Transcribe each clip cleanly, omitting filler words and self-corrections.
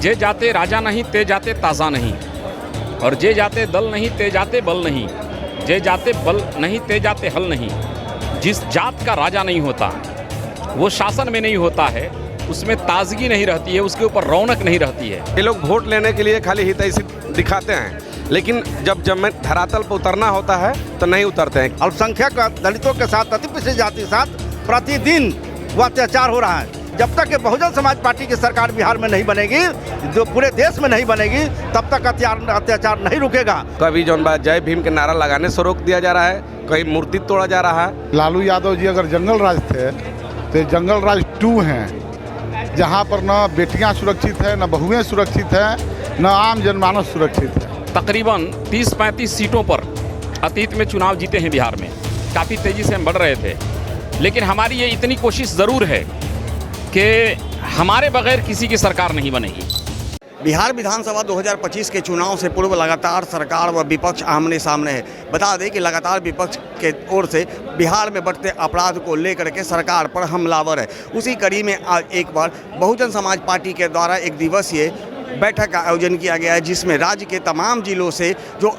जे जाते राजा नहीं ते जाते ताज़ा नहीं, और जे जाते दल नहीं ते जाते बल नहीं, जे जाते बल नहीं ते जाते हल नहीं। जिस जात का राजा नहीं होता वो शासन में नहीं होता है, उसमें ताजगी नहीं रहती है, उसके ऊपर रौनक नहीं रहती है। ये लोग वोट लेने के लिए खाली हितैषी दिखाते हैं, लेकिन जब धरातल पर उतरना होता है तो नहीं उतरते हैं। अल्पसंख्यक दलितों के साथ, अति पिछड़ी जाति के साथ प्रतिदिन वो अत्याचार हो रहा है। जब तक ये बहुजन समाज पार्टी की सरकार बिहार में नहीं बनेगी, जो पूरे देश में नहीं बनेगी, तब तक अत्याचार नहीं रुकेगा। कभी जो जय भीम के नारा लगाने से रोक दिया जा रहा है, कहीं मूर्ति तोड़ा जा रहा है। लालू यादव जी अगर जंगल राज थे तो जंगल राज 2 हैं, जहाँ पर न बेटियाँ सुरक्षित है, न बहुएं सुरक्षित है, न आम जनमानस सुरक्षित है। तकरीबन 30-35 सीटों पर अतीत में चुनाव जीते हैं बिहार में। काफ़ी तेज़ी से हम बढ़ रहे थे, लेकिन हमारी ये इतनी कोशिश ज़रूर है कि हमारे बगैर किसी की सरकार नहीं बनेगी। बिहार विधानसभा 2025 के चुनाव से पूर्व लगातार सरकार व विपक्ष आमने सामने है। बता दें कि लगातार विपक्ष के ओर से बिहार में बढ़ते अपराध को लेकर के सरकार पर हमलावर है। उसी कड़ी में आज एक बार बहुजन समाज पार्टी के द्वारा एक दिवसीय बैठक का आयोजन किया गया है, जिसमें राज्य के तमाम जिलों से जो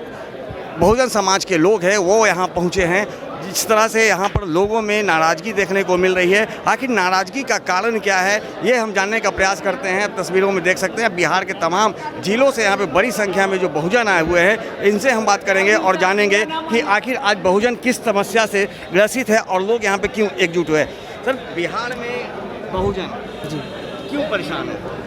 बहुजन समाज के लोग हैं वो यहाँ पहुँचे हैं। जिस तरह से यहाँ पर लोगों में नाराज़गी देखने को मिल रही है, आखिर नाराज़गी का कारण क्या है ये हम जानने का प्रयास करते हैं। तस्वीरों में देख सकते हैं बिहार के तमाम जिलों से यहाँ पे बड़ी संख्या में जो बहुजन आए हुए हैं, इनसे हम बात करेंगे और जानेंगे कि आखिर आज बहुजन किस समस्या से ग्रसित है और लोग यहाँ पे क्यों एकजुट हुए। सर, बिहार में बहुजन जी क्यों परेशान है?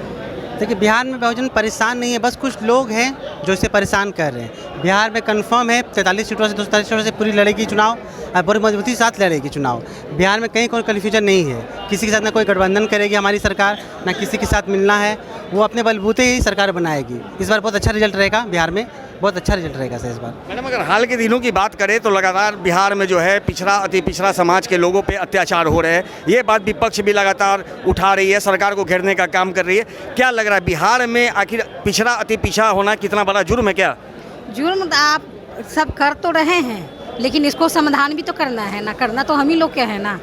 देखिए, बिहार में बहुजन परेशान नहीं है, बस कुछ लोग हैं जो इसे परेशान कर रहे हैं। बिहार में कंफर्म है 43 सीटों से 243 सीटों से पूरी लड़ेगी चुनाव और बड़ी मजबूती के साथ लड़ेगी चुनाव। बिहार में कहीं कोई कन्फ्यूजन नहीं है, किसी के साथ ना कोई गठबंधन करेगी हमारी सरकार, ना किसी के साथ मिलना है, वो अपने बलबूते ही सरकार बनाएगी। इस बार बहुत अच्छा रिजल्ट रहेगा, बिहार में बहुत अच्छा रिजल्ट रहेगा सर इस बार। मैडम, अगर हाल के दिनों की बात करें तो लगातार बिहार में जो है पिछड़ा अति पिछड़ा समाज के लोगों पे अत्याचार हो रहे हैं। ये बात विपक्ष भी लगातार उठा रही है, सरकार को घेरने का काम कर रही है। क्या लग रहा है बिहार में आखिर पिछड़ा अति पिछड़ा होना कितना बड़ा जुर्म है? क्या जुर्म आप सब कर तो रहे हैं, लेकिन इसको समाधान भी तो करना है ना। करना तो हम ही लोग के है ना,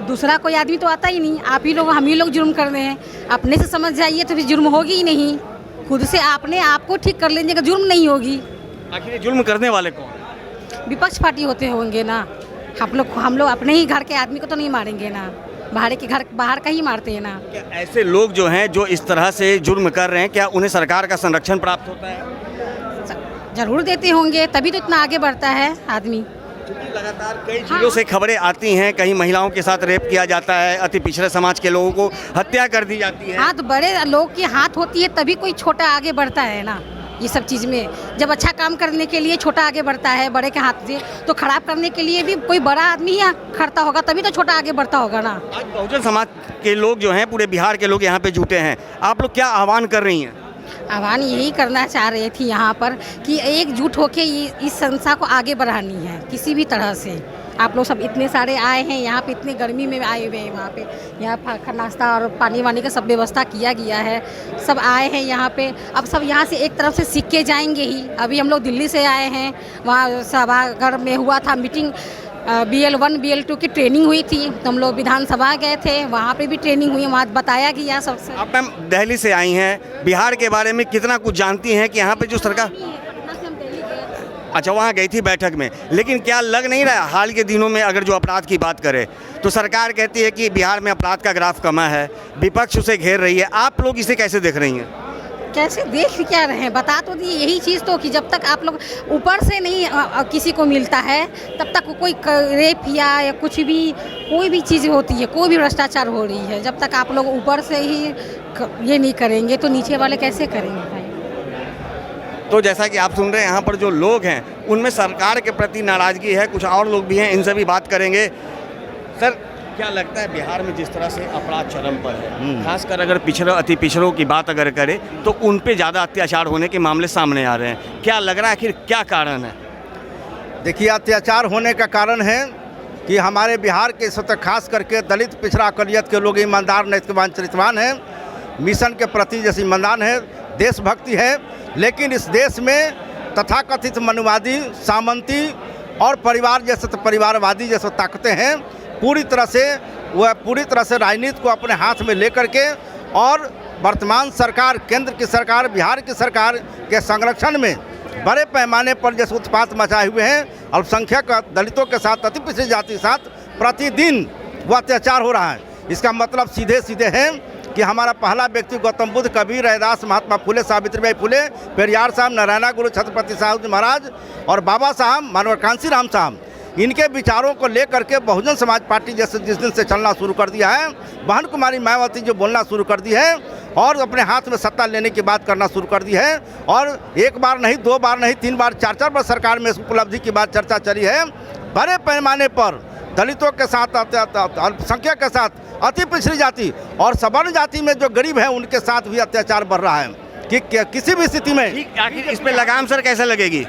दूसरा कोई आदमी तो आता ही नहीं। आप ही लोग, हम ही लोग जुर्म कर रहे हैं। अपने से समझ जाइए तो फिर जुर्म होगी ही नहीं। खुद से आपने आपको ठीक कर लेंगे कि जुर्म नहीं होगी। आखिर जुर्म करने वाले कौन? विपक्ष पार्टी होते होंगे ना। हम लोग अपने ही घर के आदमी को तो नहीं मारेंगे ना, बाहर का ही मारते हैं ना। क्या ऐसे लोग जो हैं जो इस तरह से जुर्म कर रहे हैं, क्या उन्हें सरकार का संरक्षण प्राप्त होता है? जरूर देते होंगे, तभी तो इतना आगे बढ़ता है आदमी। लगातार कई जिलों से खबरें आती हैं, कहीं महिलाओं के साथ रेप किया जाता है, अति पिछड़े समाज के लोगों को हत्या कर दी जाती है। हाँ, तो बड़े लोग की हाथ होती है तभी कोई छोटा आगे बढ़ता है ना। ये सब चीज़ में जब अच्छा काम करने के लिए छोटा आगे बढ़ता है, बड़े के हाथ से, तो खराब करने के लिए भी कोई बड़ा आदमी ही खड़ता होगा, तभी तो छोटा आगे बढ़ता होगा ना। आज बहुजन समाज के लोग जो हैं, पूरे बिहार के लोग यहाँ पे जुटे हैं, आप लोग क्या आह्वान कर रही हैं? आह्वान यही करना चाह रही थी यहाँ पर कि एकजुट होकर इस संस्था को आगे बढ़ानी है किसी भी तरह से। आप लोग सब इतने सारे आए हैं यहाँ पे, इतने गर्मी में आए हुए हैं। वहाँ पे यहाँ नाश्ता और पानी वानी का सब व्यवस्था किया गया है, सब आए हैं यहाँ पे। अब सब यहाँ से एक तरफ से सीख के जाएंगे ही। अभी हम लोग दिल्ली से आए हैं, वहाँ सभागार में हुआ था मीटिंग, BL1 BL2 की ट्रेनिंग हुई थी, तो हम लोग विधानसभा गए थे, वहाँ पे भी ट्रेनिंग हुई, वहाँ बताया गया सबसे। आप मैम दिल्ली से आई हैं, बिहार के बारे में कितना कुछ जानती हैं कि यहाँ पे जो सरकार? अच्छा, वहाँ गई थी बैठक में, लेकिन क्या लग नहीं रहा हाल के दिनों में अगर जो अपराध की बात करें तो सरकार कहती है कि बिहार में अपराध का ग्राफ कमा है, विपक्ष उसे घेर रही है, आप लोग इसे कैसे देख रही हैं? कैसे देख क्या रहे हैं, बता तो दिए यही चीज़ तो कि जब तक आप लोग ऊपर से नहीं किसी को मिलता है तब तक कोई रेप या कुछ भी कोई भी चीज़ होती है, कोई भी भ्रष्टाचार हो रही है, जब तक आप लोग ऊपर से ही ये नहीं करेंगे तो नीचे वाले कैसे करेंगे भाई। तो जैसा कि आप सुन रहे हैं, यहाँ पर जो लोग हैं उनमें सरकार के प्रति नाराज़गी है। कुछ और लोग भी हैं, इनसे भी बात करेंगे। सर, क्या लगता है बिहार में जिस तरह से अपराध चरम पर है, खासकर अगर अति पिछड़ों की बात अगर करें तो उन पे ज़्यादा अत्याचार होने के मामले सामने आ रहे हैं, क्या लग रहा है आखिर क्या कारण है? देखिए, अत्याचार होने का कारण है कि हमारे बिहार के स्वतः खास करके दलित पिछड़ा अकलियत के लोग ईमानदार नैतिकवान चरित्रवान हैं, मिशन के प्रति जैसे ईमानदार है, देशभक्ति है। लेकिन इस देश में तथाकथित मनुवादी, सामंती और परिवारवादी जैसे ताकतें हैं, पूरी तरह से राजनीति को अपने हाथ में लेकर के और वर्तमान सरकार, केंद्र की सरकार, बिहार की सरकार के संरक्षण में बड़े पैमाने पर जैसे उत्पात मचाए हुए हैं। अल्पसंख्यक दलितों के साथ, अति पिछड़ी जाति के साथ प्रतिदिन वो अत्याचार हो रहा है। इसका मतलब सीधे सीधे है कि हमारा पहला व्यक्ति गौतम बुद्ध, कबीर, रैदास, महात्मा फुले, सावित्रीबाई फुले, पेरियार साहब, नारायण गुरु, छत्रपति साहू जी महाराज और बाबा साहब मानव कांसी राम साहब, इनके विचारों को लेकर के बहुजन समाज पार्टी जैसे जिस दिन से चलना शुरू कर दिया है, बहन कुमारी मायावती जो बोलना शुरू कर दी है और अपने हाथ में सत्ता लेने की बात करना शुरू कर दी है। और एक बार नहीं, 2 बार नहीं, 3 बार, 4 बार सरकार में इस उपलब्धि की बात चर्चा चली है। बड़े पैमाने पर दलितों के साथ, अल्पसंख्यक के साथ, अति पिछड़ी जाति और सवर्ण जाति में जो गरीब है उनके साथ भी अत्याचार बढ़ रहा है कि किसी भी स्थिति में। आखिर इस पर लगाम सर कैसे लगेगी?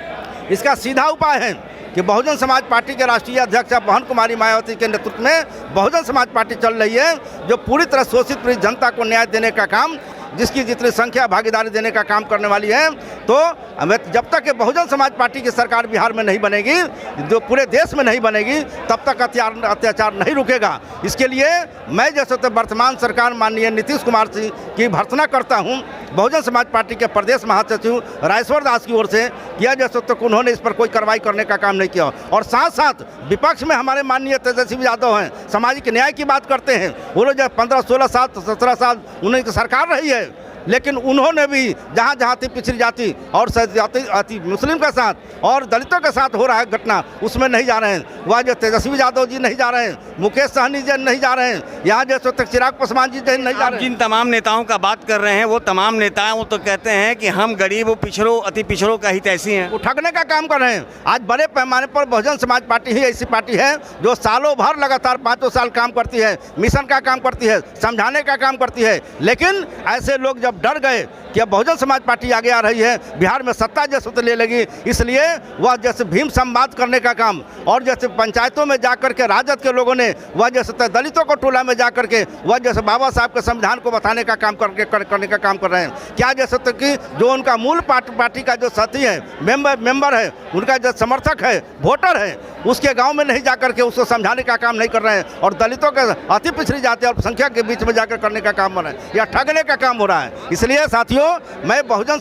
इसका सीधा उपाय है कि बहुजन समाज पार्टी के राष्ट्रीय अध्यक्ष बहन कुमारी मायावती के नेतृत्व में बहुजन समाज पार्टी चल रही है, जो पूरी तरह शोषित पीड़ित जनता को न्याय देने का काम, जिसकी जितनी संख्या भागीदारी देने का काम करने वाली है। तो जब तक ये बहुजन समाज पार्टी की सरकार बिहार में नहीं बनेगी, जो पूरे देश में नहीं बनेगी, तब तक अत्याचार नहीं रुकेगा। इसके लिए मैं जैसे तो वर्तमान सरकार माननीय नीतीश कुमार जी की भर्त्सना करता हूं, बहुजन समाज पार्टी के प्रदेश महासचिव राजेश्वर दास की ओर से किया जैसे तो उन्होंने इस पर कोई कार्रवाई करने का काम नहीं किया। और साथ साथ विपक्ष में हमारे माननीय तेजस्वी यादव हैं, सामाजिक न्याय की बात करते हैं। वो लोग जब 15, 16 साल, 17 साल उन्हीं की सरकार रही है, लेकिन उन्होंने भी जहाँ जहाँ अति पिछड़ी जाति और अति मुस्लिम के साथ और दलितों के साथ हो रहा है घटना, उसमें नहीं जा रहे हैं। वह जो तेजस्वी यादव जी नहीं जा रहे हैं, मुकेश सहनी जी नहीं जा रहे हैं, यहाँ जैसे तक चिराग पासवान जी नहीं जा रहे हैं। जिन तमाम नेताओं का बात कर रहे हैं वो तमाम नेता वो तो कहते हैं कि हम गरीबों, पिछड़ों, अति पिछड़ों का हित ऐसी हैं, वो ठगने का काम कर रहे हैं। आज बड़े पैमाने पर बहुजन समाज पार्टी ही ऐसी पार्टी है जो सालों भर लगातार 5 साल काम करती है, मिशन का काम करती है, समझाने का काम करती है। लेकिन ऐसे लोग जब डर गए कि अब बहुजन समाज पार्टी आगे आ रही है, बिहार में सत्ता जैसे तो ले लेगी, इसलिए वह जैसे भीम संवाद करने का काम और जैसे पंचायतों में जाकर के राजद के लोगों ने वह जैसे दलितों को टोला में जाकर के वह जैसे बाबा साहब के संविधान को बताने का काम करने का काम कर रहे हैं। क्या जैसे तक कि जो उनका मूल पार्टी का जो साथी है, मेंबर है, उनका जो समर्थक है, वोटर है, उसके गांव में नहीं जाकर के उसको समझाने का काम नहीं कर रहे हैं और दलितों के अति पिछड़ी जाति अल्पसंख्यक के बीच में जाकर करने का काम हो रहा है या ठगने का काम हो रहा है। इसलिए साथियों, मैं बहुजन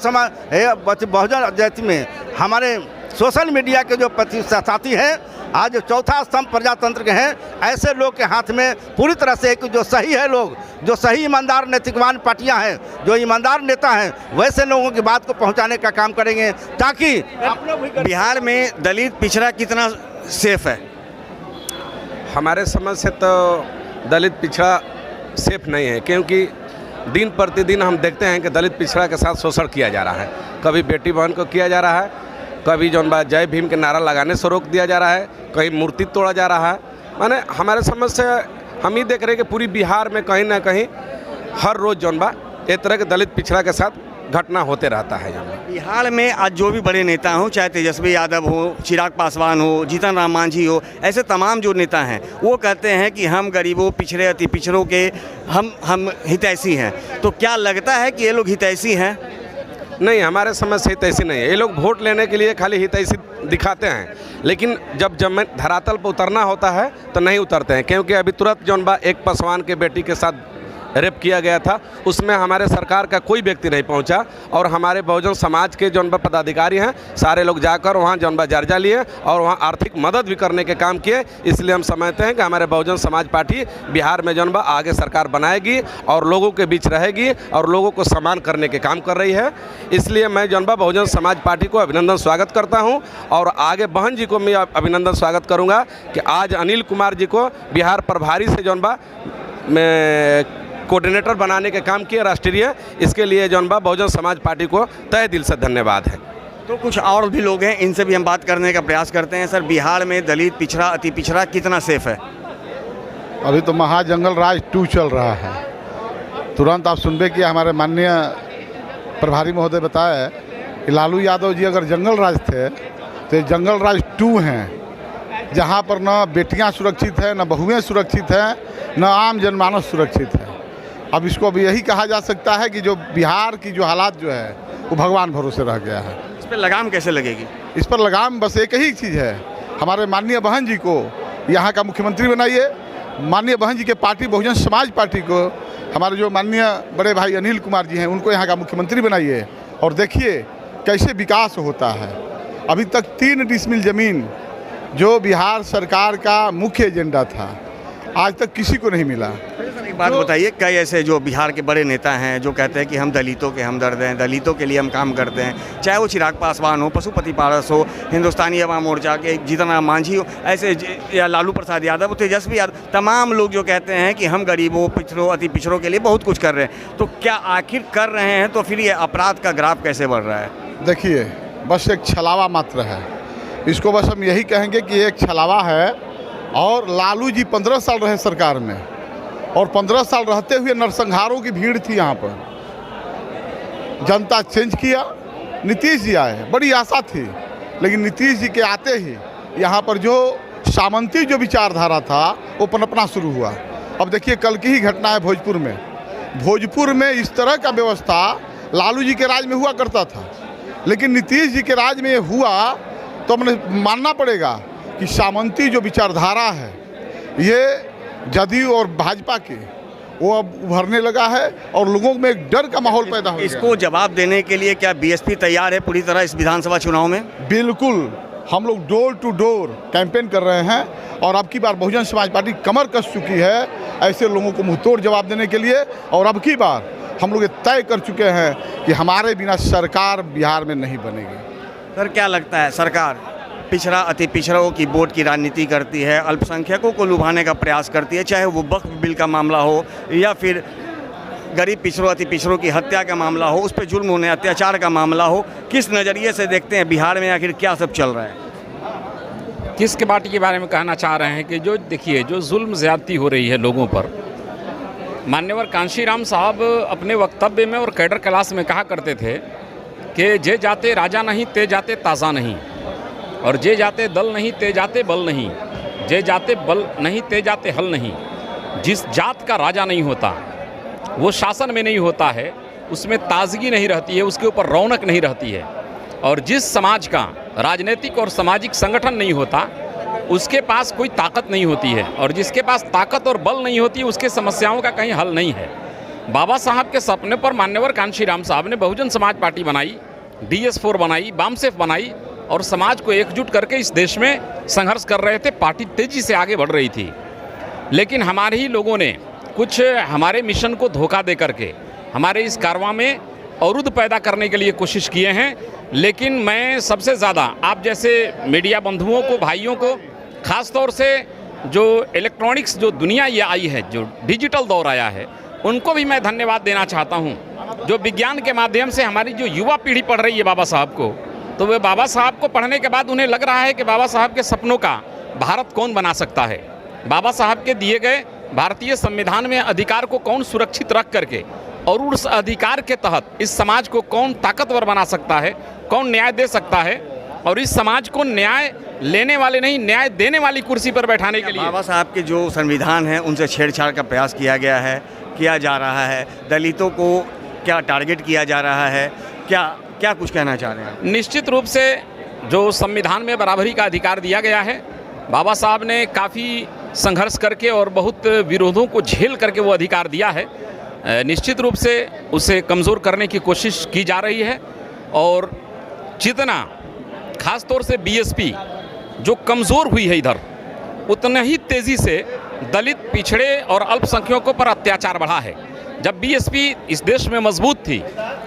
जाति में हमारे सोशल मीडिया के जो साथी हैं, आज चौथा स्तंभ प्रजातंत्र के हैं, ऐसे लोग के हाथ में पूरी तरह से जो सही है, लोग जो सही ईमानदार नैतिकवान पार्टियां हैं, जो ईमानदार नेता हैं, वैसे लोगों की बात को पहुंचाने का काम करेंगे ताकि बिहार में दलित पिछड़ा कितना सेफ है? हमारे समझ से तो दलित पिछड़ा सेफ नहीं है, क्योंकि दिन प्रतिदिन हम देखते हैं कि दलित पिछड़ा के साथ शोषण किया जा रहा है। कभी बेटी बहन को किया जा रहा है, कभी जौन बात जय भीम के नारा लगाने से रोक दिया जा रहा है, कहीं मूर्ति तोड़ा जा रहा है। माने हमारे समझ से हम ही देख रहे हैं कि पूरी बिहार में कहीं ना कहीं हर रोज़ जौन बा एक तरह के दलित पिछड़ा के साथ घटना होते रहता है। बिहार में आज जो भी बड़े नेता हों, चाहे तेजस्वी यादव हो, चिराग पासवान हो, जीतन राम मांझी हो, ऐसे तमाम जो नेता हैं वो कहते हैं कि हम गरीबों, पिछड़े, अति पिछड़ों के हम हितैषी हैं। तो क्या लगता है कि ये लोग हितैषी हैं? नहीं, हमारे समझ से हितैषी नहीं है। ये लोग वोट लेने के लिए खाली हितैषी दिखाते हैं, लेकिन जब धरातल पर उतरना होता है तो नहीं उतरते हैं। क्योंकि अभी तुरंत जौन बा एक पासवान के बेटी के साथ रेप किया गया था, उसमें हमारे सरकार का कोई व्यक्ति नहीं पहुंचा और हमारे बहुजन समाज के जौन बा पदाधिकारी हैं, सारे लोग जाकर वहां जौन बा जायजा लिए और वहां आर्थिक मदद भी करने के काम किए। इसलिए हम समझते हैं कि हमारे बहुजन समाज पार्टी बिहार में जौन बा आगे सरकार बनाएगी और लोगों के बीच रहेगी और लोगों को सम्मान करने के काम कर रही है। इसलिए मैं जौन बा बहुजन समाज पार्टी को अभिनंदन स्वागत करता हूँ और आगे बहन जी को मैं अभिनंदन स्वागत करूँगा कि आज अनिल कुमार जी को बिहार प्रभारी से जौन बा मैं कोऑर्डिनेटर बनाने के काम किए राष्ट्रीय, इसके लिए जौन बा बहुजन समाज पार्टी को तहे दिल से धन्यवाद है। तो कुछ और भी लोग हैं, इनसे भी हम बात करने का प्रयास करते हैं। सर, बिहार में दलित पिछड़ा, अति पिछड़ा कितना सेफ है? अभी तो महाजंगल राज 2 चल रहा है। तुरंत आप सुनबे कि हमारे माननीय प्रभारी महोदय बताया कि लालू यादव जी अगर जंगल राज थे तो ये जंगल राज 2 हैं, जहाँ पर न बेटियाँ सुरक्षित है, न बहुएँ सुरक्षित हैं, न आम जनमानस सुरक्षित है। अब इसको भी यही कहा जा सकता है कि जो बिहार की जो हालात जो है वो भगवान भरोसे रह गया है। इस पर लगाम कैसे लगेगी? इस पर लगाम बस एक ही चीज़ है, हमारे माननीय बहन जी को यहाँ का मुख्यमंत्री बनाइए, माननीय बहन जी के पार्टी बहुजन समाज पार्टी को हमारे जो माननीय बड़े भाई अनिल कुमार जी हैं उनको यहाँ का मुख्यमंत्री बनाइए और देखिए कैसे विकास होता है। अभी तक 3 डिसमिल ज़मीन जो बिहार सरकार का मुख्य एजेंडा था आज तक किसी को नहीं मिला। एक बात बताइए, कई ऐसे जो बिहार के बड़े नेता हैं जो कहते हैं कि हम दलितों के हमदर्द हैं, दलितों के लिए हम काम करते हैं, चाहे वो चिराग पासवान हो, पशुपति पारस हो, हिंदुस्तानी अवाम मोर्चा के जीतन राम मांझी हो, ऐसे या लालू प्रसाद यादव, तेजस्वी यादव, तमाम लोग जो कहते हैं कि हम गरीबों, पिछड़ों, अति पिछड़ों के लिए बहुत कुछ कर रहे हैं, तो क्या आखिर कर रहे हैं तो फिर ये अपराध का ग्राफ कैसे बढ़ रहा है? देखिए, बस एक छलावा मात्र है, इसको बस हम यही कहेंगे कि एक छलावा है। और लालू जी 15 साल रहे सरकार में और 15 साल रहते हुए नरसंहारों की भीड़ थी यहाँ पर। जनता चेंज किया, नीतीश जी आए, बड़ी आशा थी, लेकिन नीतीश जी के आते ही यहाँ पर जो सामंती जो विचारधारा था वो पनपना शुरू हुआ। अब देखिए कल की ही घटना है भोजपुर में इस तरह का व्यवस्था लालू जी के राज में हुआ करता था, लेकिन नीतीश जी के राज में ये हुआ तो हमें मानना पड़ेगा कि सामंती जो विचारधारा है ये जदयू और भाजपा की वो अब उभरने लगा है और लोगों में एक डर का माहौल पैदा हो गया। इसको जवाब देने के लिए क्या बीएसपी तैयार है पूरी तरह इस विधानसभा चुनाव में? बिल्कुल, हम लोग डोर टू डोर कैंपेन कर रहे हैं और अब की बार बहुजन समाज पार्टी कमर कस चुकी है ऐसे लोगों को मुंहतोड़ जवाब देने के लिए। और अब की बार हम लोग ये तय कर चुके हैं कि हमारे बिना सरकार बिहार में नहीं बनेगी। सर, क्या लगता है सरकार पिछड़ा अति पिछड़ों की वोट की राजनीति करती है, अल्पसंख्यकों को लुभाने का प्रयास करती है, चाहे वो वक्फ बिल का मामला हो या फिर गरीब पिछड़ों अति पिछड़ों की हत्या का मामला हो, उस पर जुल्म होने अत्याचार का मामला हो, किस नज़रिए से देखते हैं बिहार में आखिर क्या सब चल रहा है? किस के पार्टी के बारे में कहना चाह रहे हैं कि जो देखिए जो जुल्म ज़्यादती हो रही है लोगों पर। मान्यवर कांशीराम साहब अपने वक्तव्य में और कैडर क्लास में कहा करते थे कि जे जाते राजा नहीं ते जाते ताज़ा नहीं, और जे जाते दल नहीं ते जाते बल नहीं, जे जाते बल नहीं ते जाते हल नहीं। जिस जात का राजा नहीं होता वो शासन में नहीं होता है, उसमें ताजगी नहीं रहती है, उसके ऊपर रौनक नहीं रहती है। और जिस समाज का राजनीतिक और सामाजिक संगठन नहीं होता उसके पास कोई ताकत नहीं होती है, और जिसके पास ताकत और बल नहीं होती उसके समस्याओं का कहीं हल नहीं है। बाबा साहब के सपने पर मान्यवर कांशीराम साहब ने बहुजन समाज पार्टी बनाई, DS4 बनाई, बामसेफ बनाई और समाज को एकजुट करके इस देश में संघर्ष कर रहे थे। पार्टी तेजी से आगे बढ़ रही थी, लेकिन हमारे ही लोगों ने कुछ हमारे मिशन को धोखा दे करके हमारे इस कारवां में अवरुद्ध पैदा करने के लिए कोशिश किए हैं। लेकिन मैं सबसे ज़्यादा आप जैसे मीडिया बंधुओं को, भाइयों को, ख़ास तौर से जो इलेक्ट्रॉनिक्स जो दुनिया ये आई है, जो डिजिटल दौर आया है, उनको भी मैं धन्यवाद देना चाहता हूँ, जो विज्ञान के माध्यम से हमारी जो युवा पीढ़ी पढ़ रही है बाबा साहब को, तो वे बाबा साहब को पढ़ने के बाद उन्हें लग रहा है कि बाबा साहब के सपनों का भारत कौन बना सकता है, बाबा साहब के दिए गए भारतीय संविधान में अधिकार को कौन सुरक्षित रख करके और उस अधिकार के तहत इस समाज को कौन ताकतवर बना सकता है, कौन न्याय दे सकता है, और इस समाज को न्याय लेने वाले नहीं न्याय देने वाली कुर्सी पर बैठाने के लिए बाबा साहब के जो संविधान है उनसे छेड़छाड़ का प्रयास किया गया है, किया जा रहा है, दलितों को क्या टारगेट किया जा रहा है, क्या कुछ कहना चाह रहे हैं? निश्चित रूप से जो संविधान में बराबरी का अधिकार दिया गया है, बाबा साहब ने काफ़ी संघर्ष करके और बहुत विरोधों को झेल करके वो अधिकार दिया है। निश्चित रूप से उसे कमज़ोर करने की कोशिश की जा रही है, और जितना खास तौर से बीएसपी जो कमज़ोर हुई है इधर, उतने ही तेज़ी से दलित, पिछड़े और अल्पसंख्यकों पर अत्याचार बढ़ा है। जब बीएसपी इस देश में मजबूत थी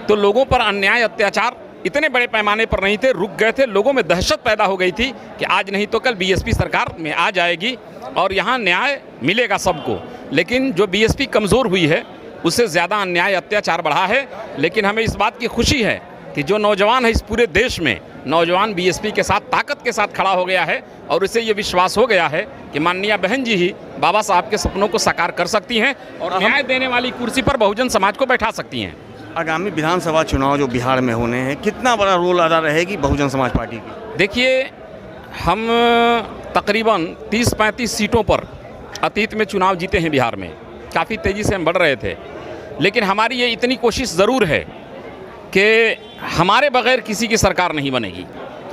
तो लोगों पर अन्याय, अत्याचार इतने बड़े पैमाने पर नहीं थे, रुक गए थे। लोगों में दहशत पैदा हो गई थी कि आज नहीं तो कल बीएसपी सरकार में आ जाएगी और यहाँ न्याय मिलेगा सबको। लेकिन जो बीएसपी कमज़ोर हुई है उससे ज़्यादा अन्याय, अत्याचार बढ़ा है। लेकिन हमें इस बात की खुशी है कि जो नौजवान है इस पूरे देश में, नौजवान बीएसपी के साथ ताकत के साथ खड़ा हो गया है, और उसे ये विश्वास हो गया है कि माननीय बहन जी ही बाबा साहब के सपनों को साकार कर सकती हैं और न्याय देने वाली कुर्सी पर बहुजन समाज को बैठा सकती हैं। आगामी विधानसभा चुनाव जो बिहार में होने हैं, कितना बड़ा रोल अदा रहेगी बहुजन समाज पार्टी की? देखिए, हम तकरीबन 30-35 सीटों पर अतीत में चुनाव जीते हैं बिहार में, काफ़ी तेज़ी से हम बढ़ रहे थे। लेकिन हमारी ये इतनी कोशिश ज़रूर है कि हमारे बगैर किसी की सरकार नहीं बनेगी।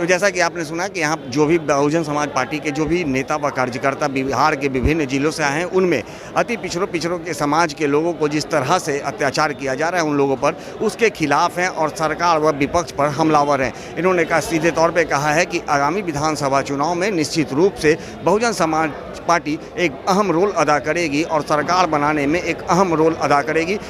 तो जैसा कि आपने सुना कि यहाँ जो भी बहुजन समाज पार्टी के जो भी नेता व कार्यकर्ता बिहार के विभिन्न जिलों से आए हैं, उनमें अति पिछड़ों के समाज के लोगों को जिस तरह से अत्याचार किया जा रहा है उन लोगों पर, उसके खिलाफ हैं और सरकार व विपक्ष पर हमलावर हैं। इन्होंने कहा, सीधे तौर पे कहा है कि आगामी विधानसभा चुनाव में निश्चित रूप से बहुजन समाज पार्टी एक अहम रोल अदा करेगी और सरकार बनाने में एक अहम रोल अदा करेगी।